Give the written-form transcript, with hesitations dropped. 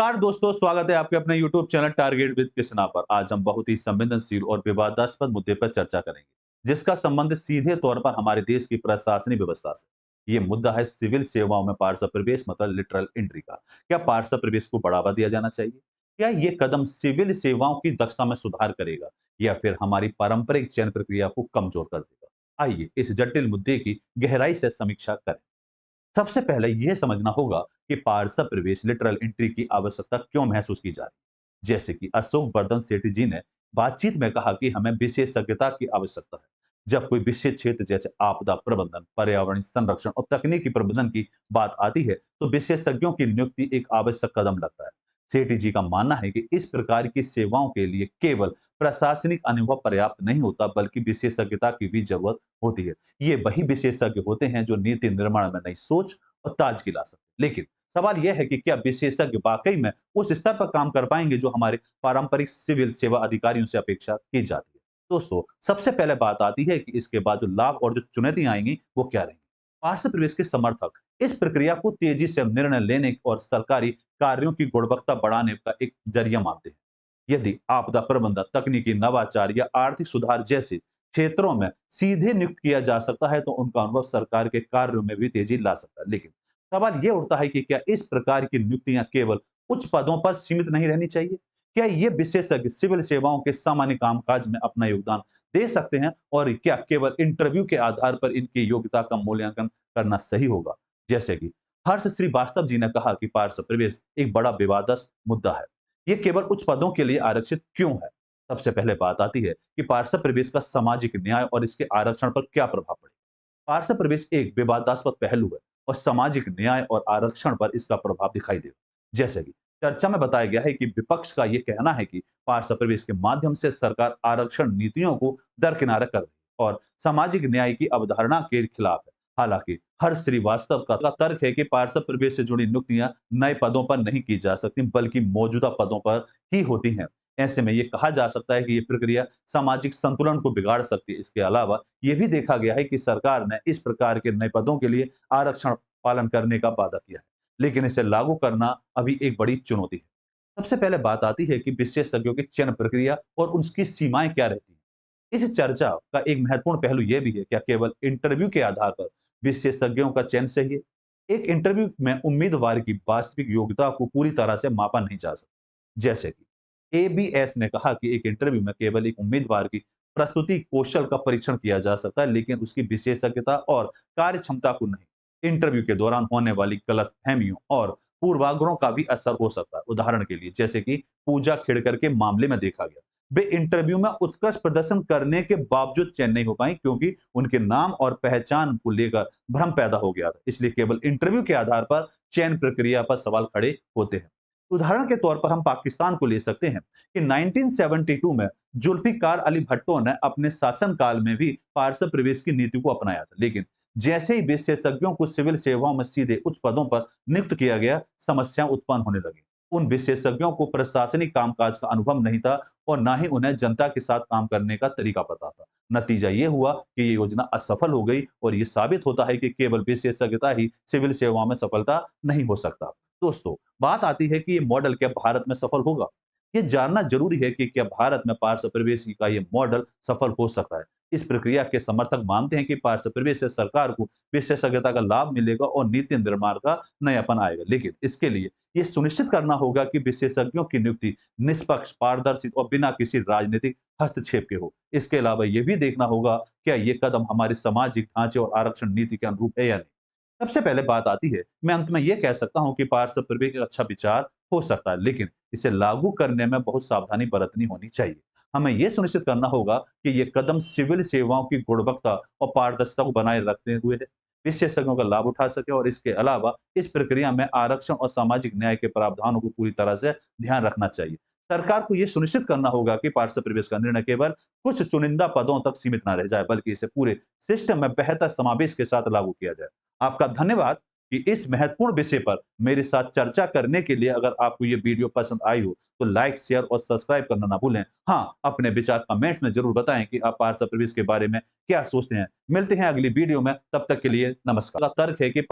नमस्कार दोस्तों, स्वागत है आपके अपने YouTube channel target with Krishna पर। आज हम बहुत ही संवेदनशील और विवादास्पद मुद्दे पर चर्चा करेंगे, जिसका संबंध सीधे तौर पर हमारे देश की प्रशासनिक व्यवस्था से। ये मुद्दा है सिविल सेवाओं में पारसा प्रवेश मतलब लिटरल एंट्री का। क्या पारसा प्रवेश को बढ़ावा दिया जाना चाहिए? क्या ये कदम सिविल सेवाओं की दक्षता में सुधार करेगा या फिर हमारी पारंपरिक चयन प्रक्रिया को कमजोर कर देगा? आइए इस जटिल मुद्दे की गहराई से समीक्षा करें। सबसे पहले यह समझना होगा कि पारसा प्रवेश लिटरल एंट्री की आवश्यकता क्यों महसूस की जा रही है। जैसे कि अशोक वर्धन सेठी जी ने बातचीत में कहा कि हमें विशेषज्ञता की आवश्यकता है। जब कोई विशेष क्षेत्र जैसे आपदा प्रबंधन, पर्यावरण संरक्षण और तकनीकी प्रबंधन की बात आती है, तो विशेषज्ञों की नियुक्ति एक आवश्यक कदम लगता है। सेठी जी का मानना है कि इस प्रकार की सेवाओं के लिए केवल प्रशासनिक अनुभव पर्याप्त नहीं होता, बल्कि विशेषज्ञता की भी जरूरत होती है। ये वही विशेषज्ञ होते हैं जो नीति निर्माण में नई सोच और ताजगी ला सकते हैं। लेकिन सवाल यह है कि क्या विशेषज्ञ वाकई में उस स्तर पर काम कर पाएंगे जो हमारे पारंपरिक सिविल सेवा अधिकारियों से अपेक्षा की जाती है? दोस्तों, सबसे पहले बात आती है कि इसके बाद जो लाभ और जो चुनौतियां आएंगी वो क्या रहेंगी। पार्श्व प्रवेश के समर्थक इस प्रक्रिया को तेजी से निर्णय लेने और सरकारी कार्यों की गुणवत्ता बढ़ाने का एक जरिया मानते हैं। यदि आपदा प्रबंधन, तकनीकी नवाचार या आर्थिक सुधार जैसे क्षेत्रों में सीधे नियुक्त किया जा सकता है, तो उनका अनुभव सरकार के कार्यों में भी तेजी ला सकता है। लेकिन सवाल यह उठता है कि क्या इस प्रकार की नियुक्तियां केवल उच्च पदों पर सीमित नहीं रहनी चाहिए? क्या ये विशेषज्ञ सिविल सेवाओं के सामान्य कामकाज में अपना योगदान दे सकते हैं, और क्या केवल इंटरव्यू के आधार पर इनकी योग्यता का मूल्यांकन करना सही होगा? जैसे कि हर्ष श्रीवास्तव जी ने कहा कि पार्श्व प्रवेश एक बड़ा विवादास्पद मुद्दा है। ये केवल उच्च पदों के लिए आरक्षित क्यों है? सबसे पहले बात आती है कि पार्श्व प्रवेश का सामाजिक न्याय और इसके आरक्षण पर क्या प्रभाव पड़ेगा। पार्श्व प्रवेश एक विवादास्पद पहलू है और सामाजिक न्याय और आरक्षण पर इसका प्रभाव दिखाई देगा। जैसे कि चर्चा में बताया गया है कि विपक्ष का यह कहना है कि पार्श्व प्रवेश के माध्यम से सरकार आरक्षण नीतियों को दरकिनार कर रही है और सामाजिक न्याय की अवधारणा के खिलाफ है। हालांकि हर श्रीवास्तव का तर्क है कि पार्श्व प्रवेश से जुड़ी नियुक्तियां नए पदों पर नहीं की जा सकती, बल्कि मौजूदा पदों पर ही होती हैं। ऐसे में ये कहा जा सकता है कि ये प्रक्रिया सामाजिक संतुलन को बिगाड़ सकती है। इसके अलावा ये भी देखा गया है कि सरकार ने इस प्रकार के नए पदों के लिए आरक्षण पालन करने का वादा किया है, लेकिन इसे लागू करना अभी एक बड़ी चुनौती है। सबसे पहले बात आती है कि विशेषज्ञों की चयन प्रक्रिया और उसकी सीमाएं क्या रहती हैं। इस चर्चा का एक महत्वपूर्ण पहलू यह भी है, क्या केवल इंटरव्यू के आधार पर विशेषज्ञों का चयन सही है? एक इंटरव्यू में उम्मीदवार की वास्तविक योग्यता को पूरी तरह से मापा नहीं जा सकता। जैसे कि एबीएस ने कहा कि एक इंटरव्यू में केवल एक उम्मीदवार की प्रस्तुति कौशल का परीक्षण किया जा सकता है, लेकिन उसकी विशेषज्ञता और कार्य क्षमता को नहीं। इंटरव्यू के दौरान होने वाली गलतफहमियों और पूर्वाग्रहों का भी असर हो सकता है। उदाहरण के लिए जैसे कि पूजा खेड़कर के मामले में देखा गया, वे इंटरव्यू में उत्कृष्ट प्रदर्शन करने के बावजूद चयन नहीं हो पाई, क्योंकि उनके नाम और पहचान को लेकर भ्रम पैदा हो गया था। इसलिए केवल इंटरव्यू के आधार पर चयन प्रक्रिया पर सवाल खड़े होते हैं। उदाहरण के तौर पर हम पाकिस्तान को ले सकते हैं कि 1972 में जुल्फिकार अली भट्टो ने अपने शासनकाल में भी पारसी प्रवेश की नीति को अपनाया था, लेकिन जैसे ही विशेषज्ञों को सिविल सेवाओं में सीधे उच्च पदों पर नियुक्त किया गया, समस्याएं उत्पन्न होने लगी। उन विशेषज्ञों को प्रशासनिक कामकाज का अनुभव नहीं था और ना ही उन्हें जनता के साथ काम करने का तरीका पता था। नतीजा ये हुआ कि ये योजना असफल हो गई और ये साबित होता है कि केवल विशेषज्ञता ही सिविल सेवाओं में सफलता नहीं हो सकता। दोस्तों, बात आती है कि ये मॉडल क्या भारत में सफल होगा? ये जानना जरूरी है कि क्या भारत में पार्श्व प्रवेश का ये मॉडल सफल हो सकता है। इस प्रक्रिया के समर्थक मानते हैं कि पार्श्व प्रवेश से सरकार को विशेषज्ञता का लाभ मिलेगा और नीति निर्माण का नयापन आएगा, लेकिन इसके लिए ये सुनिश्चित करना होगा कि विशेषज्ञों की नियुक्ति निष्पक्ष, पारदर्शी और बिना किसी राजनीतिक हस्तक्षेप के हो। इसके अलावा ये भी देखना होगा क्या ये कदम हमारे सामाजिक ढांचे और आरक्षण नीति के अनुरूप है या नहीं। सबसे पहले बात आती है, मैं अंत में ये कह सकता हूँ कि पार्श्व प्रवेश एक अच्छा विचार हो सकता है, लेकिन इसे लागू करने में बहुत सावधानी बरतनी होनी चाहिए। हमें यह सुनिश्चित करना होगा कि ये कदम सिविल सेवाओं की गुणवत्ता और पारदर्शिता को बनाए रखते हुए विशेषज्ञों का लाभ उठा सके, और इसके अलावा इस प्रक्रिया में आरक्षण और सामाजिक न्याय के प्रावधानों को पूरी तरह से ध्यान रखना चाहिए। सरकार को यह सुनिश्चित करना होगा कि पार्श्व प्रवेश का निर्णय केवल कुछ चुनिंदा पदों तक सीमित न रह जाए, बल्कि इसे पूरे सिस्टम में बेहतर समावेश के साथ लागू किया जाए। आपका धन्यवाद कि इस महत्वपूर्ण विषय पर मेरे साथ चर्चा करने के लिए। अगर आपको ये वीडियो पसंद आई हो तो लाइक, शेयर और सब्सक्राइब करना ना भूलें। हाँ, अपने विचार कमेंट्स में जरूर बताएं कि आप पार्श्व प्रवेश के बारे में क्या सोचते हैं। मिलते हैं अगली वीडियो में, तब तक के लिए नमस्कार। तर्क है कि